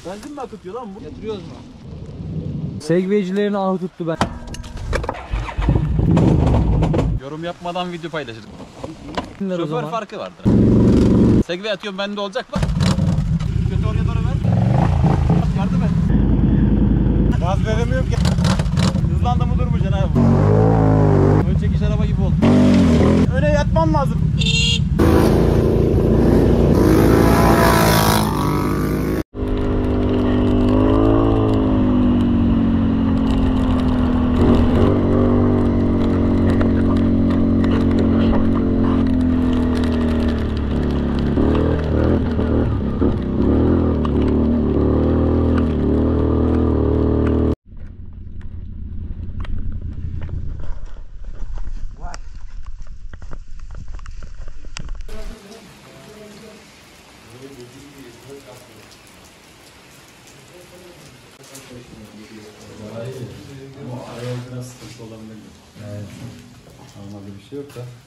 Benzin mi akıtıyor lan bu? Yatırıyoruz mu? Segwaycilerin ahı tuttu ben. Yorum yapmadan video paylaşırım. Şoför farkı vardır. Segway atıyorum bende olacak bak. Kötü oraya doğru ver. Yardım et. Gaz veremiyorum ki. Hızlandı mı durmayacaksın abi. Ön çekiş araba gibi oldu. Öne yatmam lazım.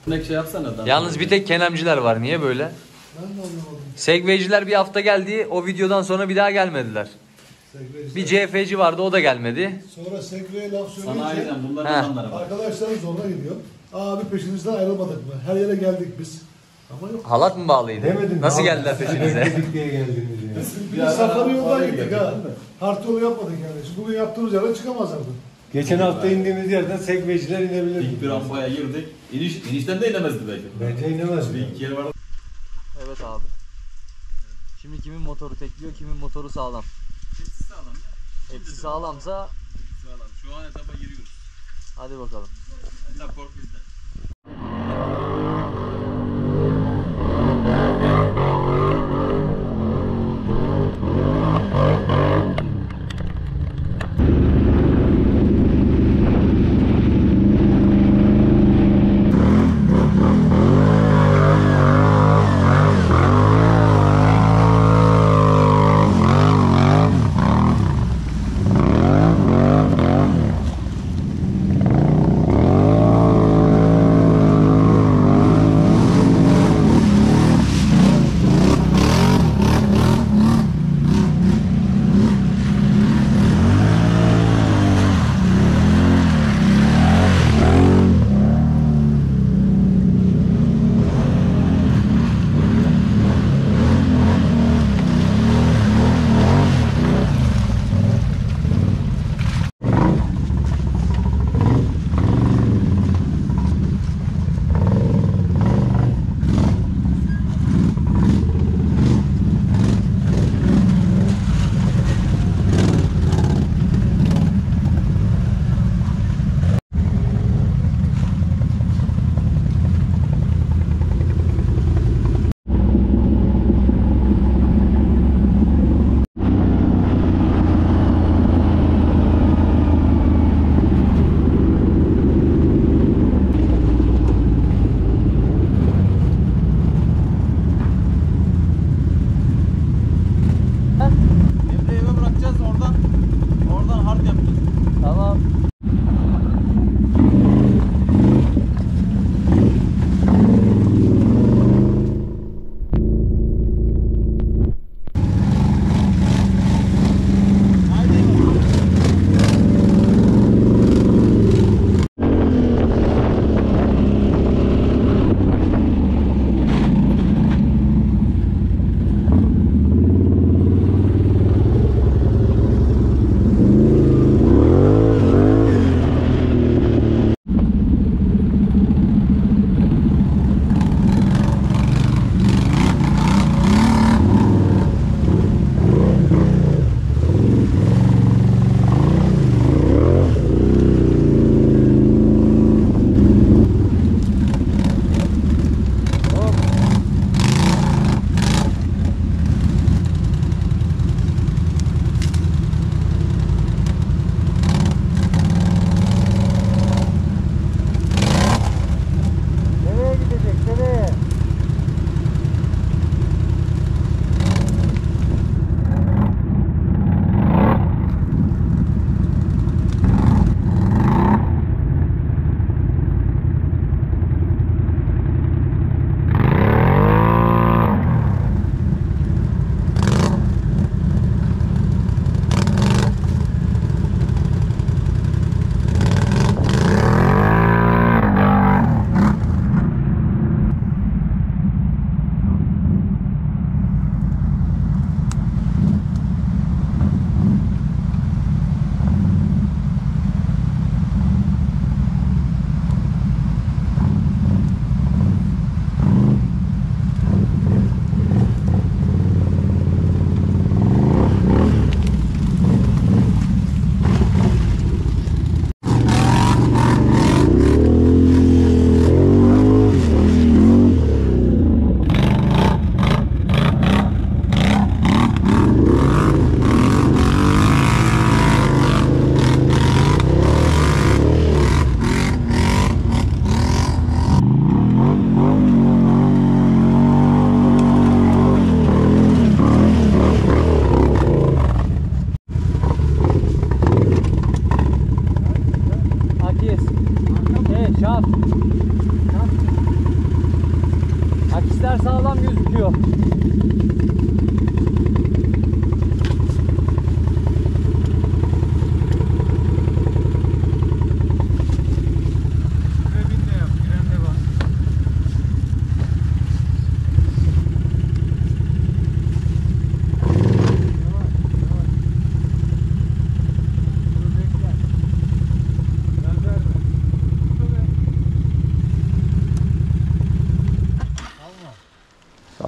Ne şey yapsana da. Yalnız bir tek kenemciler var. Niye böyle? Segwayciler bir hafta geldi. O videodan sonra bir daha gelmediler. Bir CF'ci vardı, o da gelmedi. Sonra Segway'e laf söyleyince Sanayiden bunların olanları var. arkadaşlarım zoruna gidiyor. Abi peşinizden ayrılmadık mı? Her yere geldik biz. Ama yok. Halat mı bağlıydı? Demedim Nasıl abi. geldiler peşinize? Dedik diye geldiniz ya. Biz safari yoldan gittik ha. Hard yolu yapmadık yani. Şimdi bugün yaptığımız yerden çıkamazlardı. Geçen hafta indiğimiz yerden segwayciler inebilirdi. İlk bir rampaya girdik. İnişten de inemezdi belki. Bence inemez. Bir iki yer var. Evet abi. Şimdi kimin motoru tekliyor, kimin motoru sağlam. Hepsi sağlam ya. Hepsi sağlamsa Sağlam. Şu an etapa giriyoruz. hadi bakalım. Etap kork bizde.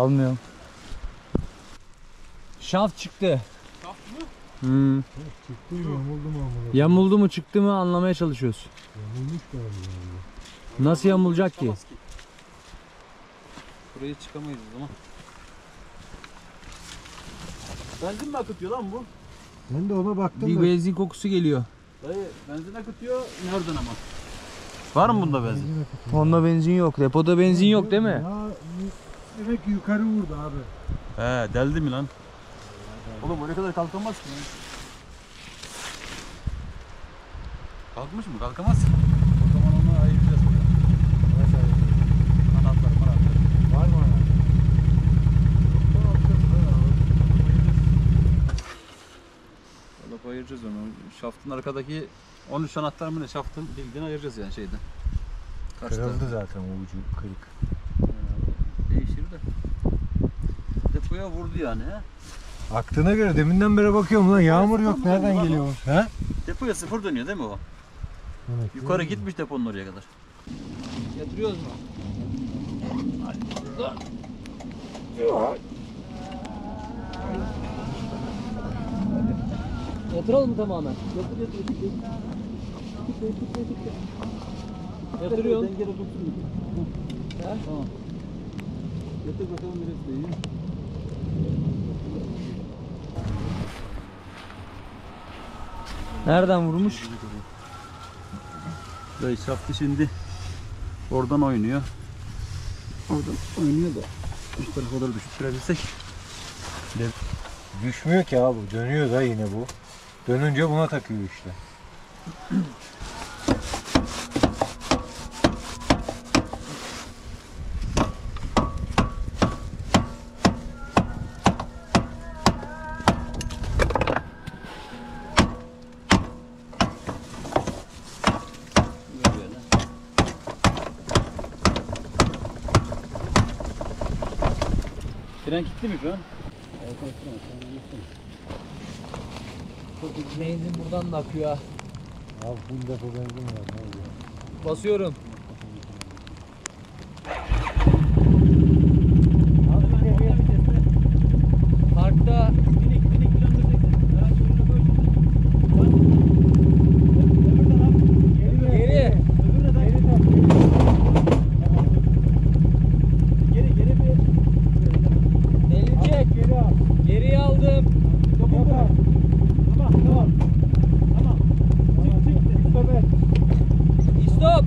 Almıyorum. Şaft çıktı. Şaft mı? Hmm. Çıktı yamuldu mu amına? Yamuldu mu çıktı mı anlamaya çalışıyoruz. Yamulmuş galiba. Nasıl yamulacak ki? Çıkamaz ki. Buraya çıkamayız o zaman. Benzin mi akıtıyor lan bu? Ben de ona baktım Bir da. benzin kokusu geliyor. Dayı benzin akıtıyor. Nereden ama? Var mı bunda benzin? Honda benzin yok. Depoda benzin yok değil mi? Ya demek ki yukarı vurdu abi. He deldi mi lan? Oğlum oraya kadar kalkamaz ki. Kalkmış mı? Kalkamaz. O zaman onu ayıracağız. Anahtar. Var mı ana? Alıp ayıracağız onu. Şaftın arkadaki 13 anahtar mı ne? Şaftın bildiğini ayıracağız yani şeyden. Kırıldı zaten o ucu kırık. Değişir de. Depoya vurdu yani he. Aktığına göre deminden beri bakıyorum lan yağmur yok nereden geliyormuş? He? Depoya sıfır dönüyor değil mi o? Evet. Yukarı gitmiş deponun oraya kadar. Yatırıyoruz mu? Yatıralım mı tamamen? Yatırıyorum. Dengede tutsun. Tamam. Yatır bakalım neresi de iyi. Nereden vurmuş? Dayı şaftı şimdi oradan oynuyor. Oradan oynuyor da üst tarafa kadar düşürebilsek. Düşmüyor ki abi dönüyor da yine bu. Dönünce buna takıyor işte. Böyle. Fren kilitli mi şu an? Benzin buradan da akıyor ha. Abi full depo benzin var ne oluyor? Basıyorum. Parkta geri. Elini çek. Geriye aldım. Stop.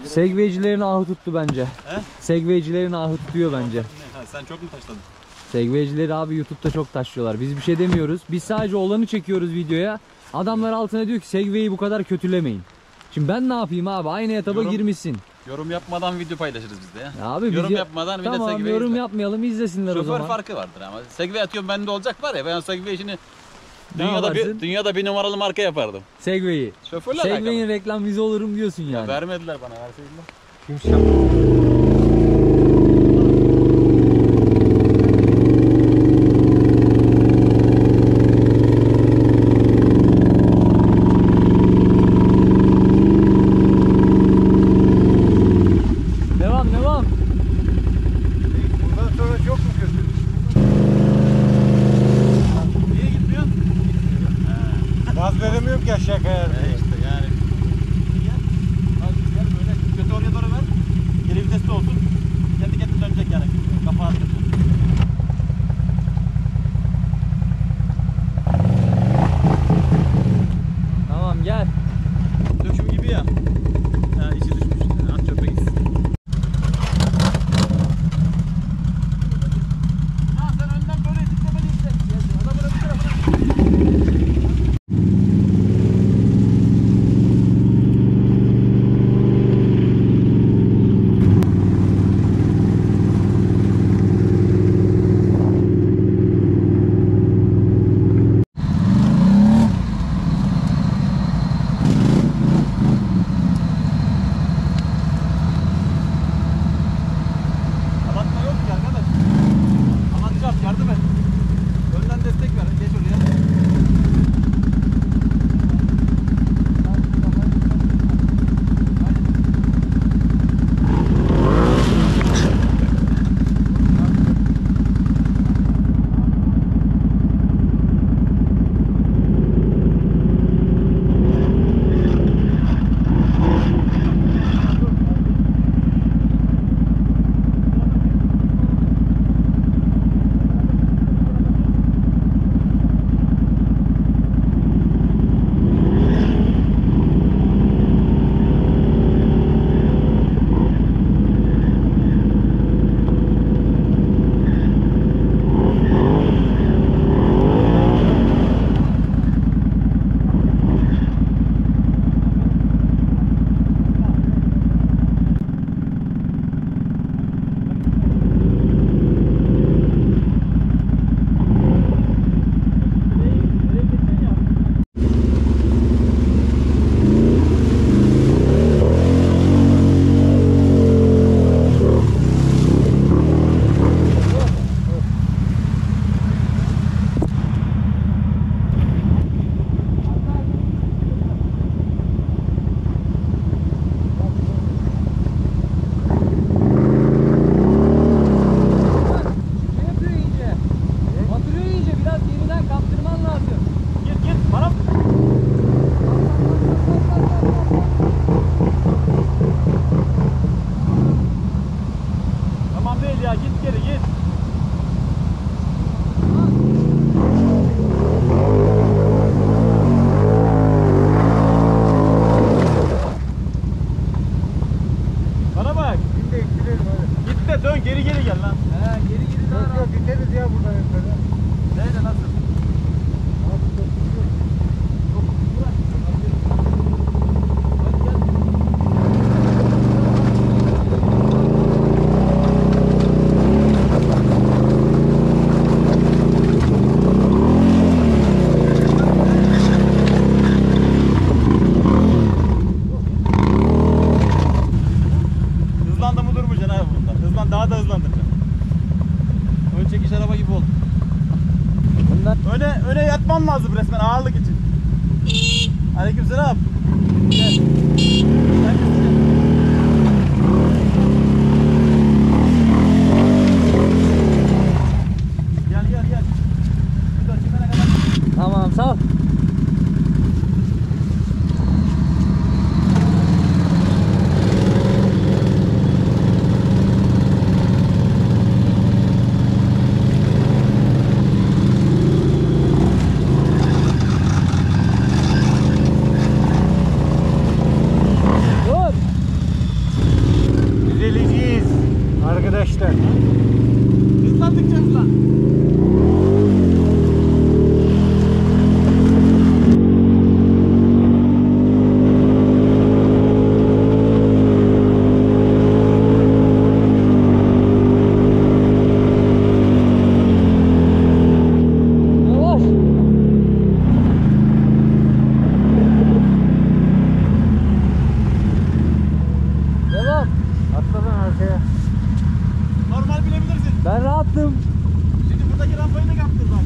Segwaycilerin ahı tuttu bence. He? Segwaycilerin ahı tutuyor bence. Ha, sen çok mu taşladın? Segwaycileri abi YouTube'da çok taşlıyorlar. Biz bir şey demiyoruz. Biz sadece olanı çekiyoruz videoya. Adamlar altına diyor ki Segway'i bu kadar kötülemeyin. Şimdi ben ne yapayım abi? Aynı etaba Yorum- girmişsin. Yorum yapmadan video paylaşırız biz de ya. Ya abi Yorum biz yapmadan bir de tamam Segway yorum izle. yapmayalım izlesinler o Şoför zaman. farkı vardır ama. Segway atıyorum bende olacak var ya, ben Segway işini Ne yaparsın? dünyada bir numaralı marka yapardım. Segway'i. Şoförle Segway'in alakalı. reklam yüzü olurum diyorsun yani. Vermediler bana, verseydiler. Kimse Devam devam. bundan sonra çok mu kötü? Niye gitmiyorsun? Gaz veremiyorum ki aşağı kayar diye. İşte yani. Gel. Gel böyle. Kötü oraya doğru ver. Geri viteste olsun. gidelim hadi. Git de dön geri gel lan. He geri geri Yok yok gideriz ya buradan yukarı. Neyle nasıl? Abi çok güzel. Hızlandı mı durmayacaksın abi bunda. Hızlan daha da hızlandıracaksın. Ön çekiş araba gibi oldu. Öne yatman lazım resmen ağırlık için. Aleykümselam. Gel. Herkes gel. Gel. Bir de çıkana kadar. Tamam sağ ol. Dur. Düzeleceğiz arkadaşlar. Hızlandıkça hızlan. Yavaş. Devam. Atla lan arkaya. Normal binebilirsin. Ben rahattım. Şimdi buradaki rampayı da kaptır bak.